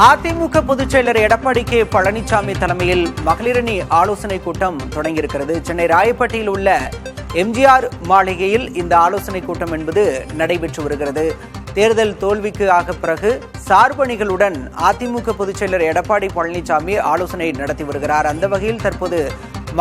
அதிமுக பொதுச் செயலர் எடப்பாடி கே பழனிசாமி தலைமையில் மகளிரணி ஆலோசனை கூட்டம் தொடங்கியிருக்கிறது. சென்னை ராயப்பேட்டையில் உள்ள எம்ஜிஆர் மாளிகையில் இந்த ஆலோசனை கூட்டம் என்பது நடைபெற்று வருகிறது. தேர்தல் தோல்விக்கு ஆக பிறகு சார்பணிகளுடன் அதிமுக பொதுச் செயலர் எடப்பாடி பழனிசாமி ஆலோசனை நடத்தி வருகிறார். அந்த வகையில் தற்போது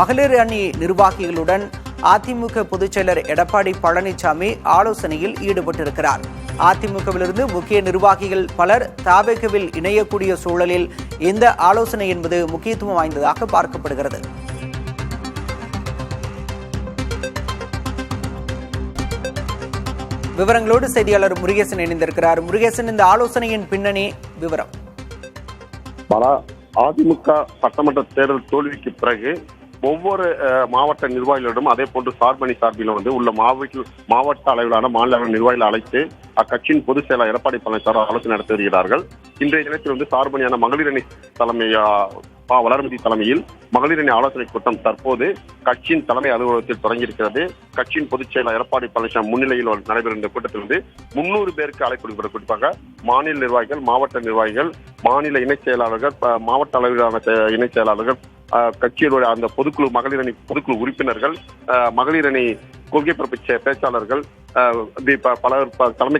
மகளிர் அணி நிர்வாகிகளுடன் அதிமுக பொதுச் செயலர் எடப்பாடி பழனிசாமி ஆலோசனையில் ஈடுபட்டிருக்கிறார். அதிமுகவிலிருந்து முக்கிய நிர்வாகிகள் பலர் தவேகவில் இணையக்கூடிய சூழலில் இந்த ஆலோசனை என்பது முக்கியத்துவம் வாய்ந்ததாக பார்க்கப்படுகிறது. விவரங்களோடு செய்தியாளர் முருகேசன் இணைந்திருக்கிறார். முருகேசன், இந்த ஆலோசனையின் பின்னணி விவரம். அதிமுக சட்டமன்ற தேர்தல் தோல்விக்கு பிறகு ஒவ்வொரு மாவட்ட நிர்வாகிகளிடம் அதே போன்று சார்பணி சார்பிலும் உள்ள மாவட்ட அளவிலான மாநில நிர்வாகிகளை அழைத்து அக்கட்சியின் பொதுச் செயலர் எடப்பாடி பழனிசாமி ஆலோசனை நடத்தி வருகிறார்கள். இன்றைய தினத்தில் சார்பணியான மகளிரணி தலைமை வளர்மதி தலைமையில் மகளிரணி ஆலோசனை கூட்டம் தற்போது கட்சியின் தலைமை அலுவலகத்தில் தொடங்கியிருக்கிறது. கட்சியின் பொதுச் செயலர் எடப்பாடி பழனிசாமி முன்னிலையில் நடைபெறும் இந்த கூட்டத்திலிருந்து 300 பேருக்கு அழைப்பு குறிப்பாக மாநில நிர்வாகிகள், மாவட்ட நிர்வாகிகள், மாநில இணைச் செயலாளர்கள், மாவட்ட அளவிலான இணைச் செயலாளர்கள், கட்சியினுடைய அந்த பொதுக்குழு மகளிரணி பொதுக்குழு உறுப்பினர்கள், மகளிரணி கொள்கை பரப்பு பேச்சாளர்கள், பலர் தலைமை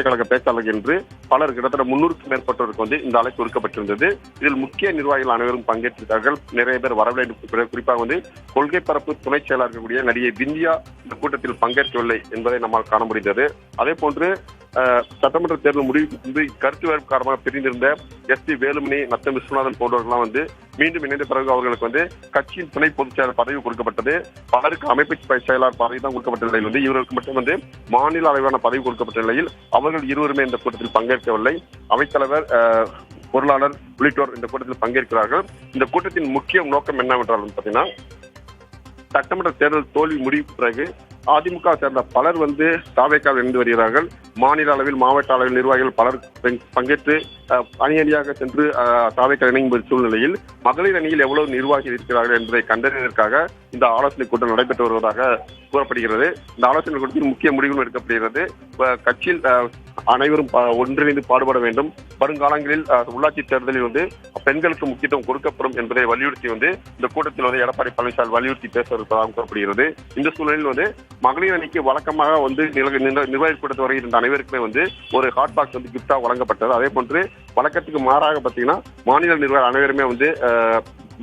கழக பேச்சாளர்கள் என்று பலர் கிட்டத்தட்ட 300க்கும் மேற்பட்டோருக்கு இந்த அழைப்பு கொடுக்கப்பட்டிருந்தது. இதில் முக்கிய நிர்வாகிகள் அனைவரும் பங்கேற்றிருக்கிறார்கள். நிறைய பேர் வரவேற்பு குறிப்பாக கொள்கை பரப்பு துணை செயலாளர்களுடைய நடிகை விந்தியா இந்த கூட்டத்தில் பங்கேற்கவில்லை என்பதை நம்மால் காண முடிந்தது. அதே போன்று சட்டமன்ற தேர்தல் முடிவுக்கு கருத்து வேறுபாடு காரணமாக பிரிந்திருந்த எஸ்.பி. வேலுமணி, நத்தம் விஸ்வநாதன் போன்றவர்கள்லாம் மீண்டும் இணைந்த பிறகு அவர்களுக்கு கட்சியின் துணை பொதுச் செயலர் பதவி கொடுக்கப்பட்டது. பலருக்கு அமைப்பு செயலாளர் பதவி தான் கொடுக்கப்பட்ட நிலையில் இவர்களுக்கு மட்டும் மாநில அளவிலான பதவி கொடுக்கப்பட்ட நிலையில் அவர்கள் இருவருமே இந்த கூட்டத்தில் பங்கேற்கவில்லை. அவைத்தலைவர், பொருளாளர் உள்ளிட்டோர் இந்த கூட்டத்தில் பங்கேற்கிறார்கள். இந்த கூட்டத்தின் முக்கிய நோக்கம் என்னவென்றால் பார்த்தீங்கன்னா, சட்டமன்ற தேர்தல் தோல்வி முடிவுக்கு பிறகு அதிமுக சேர்ந்த பலர் தவேகாவில் இணைந்து வருகிறார்கள். மாநில அளவில், மாவட்ட அளவில் நிர்வாகிகள் பலர் பங்கேற்று அணி அணியாக சென்று தவேகா இணையும் சூழ்நிலையில் மகளிர் அணியில் எவ்வளவு நிர்வாகிகள் இருக்கிறார்கள் என்பதை கண்டறிவதற்காக இந்த ஆலோசனை கூட்டம் நடைபெற்று வருவதாக கூறப்படுகிறது. இந்த ஆலோசனை கூட்டத்தில் முக்கிய முடிவுகள் எடுக்கப்படுகிறது. கட்சியில் அனைவரும் ஒன்றிணைந்து பாடுபட வேண்டும். வருங்காலங்களில் உள்ளாட்சி தேர்தலில் பெண்களுக்கு முக்கியத்துவம் கொடுக்கப்படும் என்பதை வலியுறுத்தி இந்த கூட்டத்தில் எடப்பாடி பழனிசாமி வலியுறுத்தி பேசுவதாக கூறப்படுகிறது. இந்த சூழலில் மகளிர் அணிக்கு வழக்கமாக நிர்வாகி கூட்டத்தில் வருகின்ற அனைவருக்குமே ஒரு ஹாட் பாக்ஸ் கிஃப்டா வழங்கப்பட்டது. அதே போன்று வழக்கத்துக்கு மாறாக பார்த்தீங்கன்னா மாநில நிர்வாகி அனைவருமே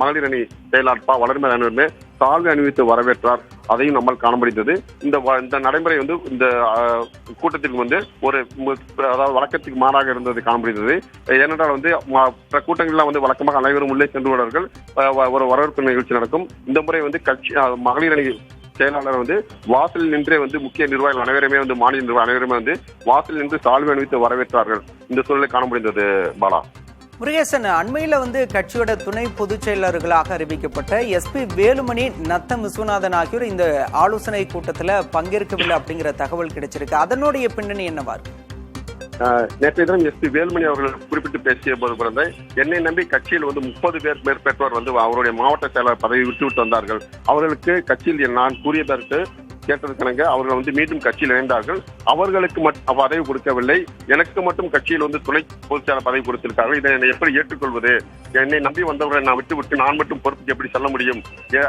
மகளிர் அணி செயலாளர் வளர்மதி அனைவருமே சால்வை அணிவித்து வரவேற்றார். அதையும் நம்மால் காண முடிந்தது. இந்த நடைமுறை இந்த கூட்டத்திற்கு ஒரு அதாவது வழக்கத்துக்கு மாறாக இருந்தது காண முடிந்தது. ஏனென்றால் கூட்டங்களில் வழக்கமாக அனைவரும் உள்ளே சென்று விடுவார்கள். ஒரு வரவேற்பு நிகழ்ச்சி நடக்கும். இந்த முறை கட்சி மகளிர் அணி செயலாளர் வாசலில் நின்றே முக்கிய நிர்வாகிகள் அனைவருமே மாநில நிர்வாகிகள் அனைவருமே வாசலில் நின்று சால்வை அணிவித்து வரவேற்றார்கள். இந்த சூழலை காண முடிந்தது. பாலா முருகேசன், அண்மையில கட்சியோட துணை பொதுச் செயலர்களாக அறிவிக்கப்பட்ட எஸ்.பி. வேலுமணி, நத்தம் விஸ்வநாதன் ஆகியோர் இந்த ஆலோசனை கூட்டத்தில் பங்கேற்கவில்லை அப்படிங்கிற தகவல் கிடைச்சிருக்கு. அதனுடைய பின்னணி என்னவா இருக்கு? நேற்றைய தினம் எஸ்.பி. வேலுமணி அவர்கள் குறிப்பிட்டு பேசிய போது என்னை நம்பி கட்சியில் 30 பேர் மேற்பட்டோர் அவருடைய மாவட்ட செயலாளர் பதவி விட்டு வந்தார்கள். அவர்களுக்கு கட்சியில் நான் கூறியதற்கு கேட்டதற்கெனங்க அவர்கள் மீண்டும் கட்சியில் இணைந்தார்கள். அவர்களுக்கு பதவி கொடுக்கவில்லை, எனக்கு மட்டும் கட்சியில் துணை பொதுச் செயலாளர் பதவி கொடுத்திருக்கார்கள். இதை எப்படி ஏற்றுக்கொள்வது? என்னை நம்பி வந்தவர்களை நான் விட்டு நான் மட்டும் பொறுப்புக்கு எப்படி செல்ல முடியும்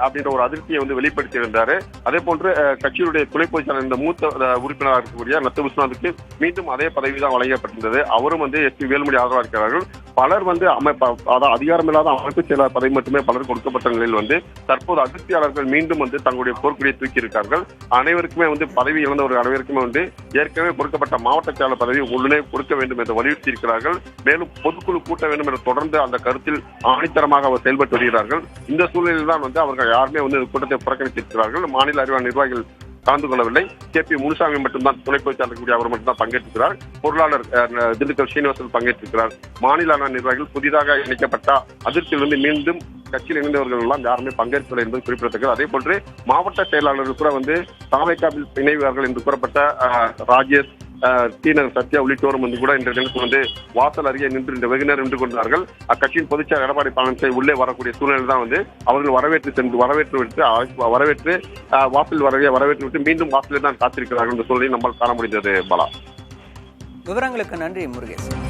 அப்படின்ற ஒரு அதிருப்தியை வெளிப்படுத்தி இருந்தாரு. அதே போன்று கட்சியுடைய துணை பொதுச் செயலாளர் இந்த மூத்த உறுப்பினராக இருக்கக்கூடிய நத்த விஸ்வநாதுக்கு மீண்டும் அதே பதவி தான் வழங்கப்பட்டிருந்தது. அவரும் எஸ்.பி. வேலுமணி ஆதரவாக இருக்கிறார்கள். பலர் அதிகாரமில்லாத அமைப்பு செயலாளர் பதவி மட்டுமே பலர் கொடுக்கப்பட்ட நிலையில் தற்போது அதிருப்தியாளர்கள் மீண்டும் தங்களுடைய போர்க்குடியை தூக்கி இருக்கார்கள். அனைவருக்குமே பதவி இழந்தவர்கள் அனைவருக்குமே ஏற்கனவே கொடுக்கப்பட்ட மாவட்ட செயலாளர் பதவி உடனே கொடுக்க வேண்டும் என்று வலியுறுத்தி இருக்கிறார்கள். மேலும் பொதுக்குழு கூட்ட வேண்டும் என்று தொடர்ந்து அந்த கருத்தில் ஆணித்தரமாக அவர் செயல்பட்டு வருகிறார்கள். இந்த சூழ்நிலையில் தான் அவர்கள் யாருமே கூட்டத்தை புறக்கணித்திருக்கிறார்கள். மாநில அறிவான நிர்வாகிகள் கலந்து கொள்ளவில்லை. கே.பி. முனுசாமி மட்டும்தான் துணை பொதுச் செயலாளர் அவர் மட்டும்தான் பங்கேற்றிருக்கிறார். பொருளாளர் திண்டுக்கல் ஸ்ரீனிவாசன் பங்கேற்றிருக்கிறார். மாநில நிர்வாகிகள் புதிதாக இணைக்கப்பட்ட அதிர்ச்சியிலிருந்து மீண்டும் கட்சியில் இணைந்தவர்கள் எல்லாம் யாருமே பங்கேற்கவில்லை என்பது குறிப்பிடத்தக்கது. அதே போன்று மாவட்ட செயலாளர்கள் கூட தவேகாவில் இணைவார்கள் என்று கூறப்பட்ட ராஜேஷ், டி.நகர் சத்யா உள்ளிட்டோரும் கூட இன்றைய தினத்தில் வாசல் அருகே நின்று இந்த வெகுநேரம் நின்று கொண்டார்கள். அக்கட்சியின் பொதுச் செயலர் எடப்பாடி பழனிசாமி உள்ளே வரக்கூடிய சூழ்நிலை தான் அவர்கள் வரவேற்று வாசல் வரவேற்று விட்டு மீண்டும் வாசலில் தான் காத்திருக்கிறார்கள் என்ற சூழ்நிலை நம்மால் காண முடிந்தது. பாலா, விவரங்களுக்கு நன்றி முருகேசன்.